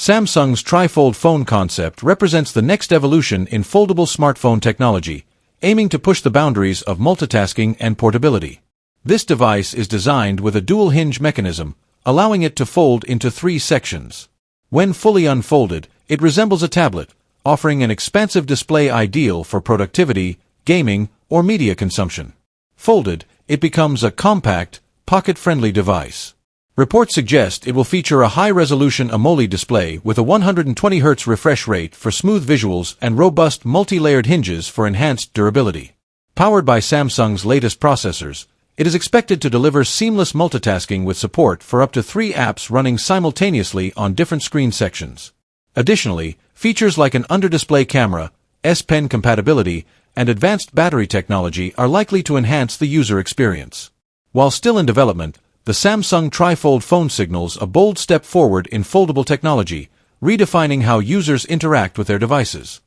Samsung's tri-fold phone concept represents the next evolution in foldable smartphone technology, aiming to push the boundaries of multitasking and portability. This device is designed with a dual hinge mechanism, allowing it to fold into 3 sections. When fully unfolded, it resembles a tablet, offering an expansive display ideal for productivity, gaming, or media consumption. Folded, it becomes a compact, pocket-friendly device. Reports suggest it will feature a high-resolution AMOLED display with a 120Hz refresh rate for smooth visuals and robust multi-layered hinges for enhanced durability. Powered by Samsung's latest processors, it is expected to deliver seamless multitasking with support for up to 3 apps running simultaneously on different screen sections. Additionally, features like an under-display camera, S Pen compatibility, and advanced battery technology are likely to enhance the user experience. While still in development, the Samsung Tri-Fold phone signals a bold step forward in foldable technology, redefining how users interact with their devices.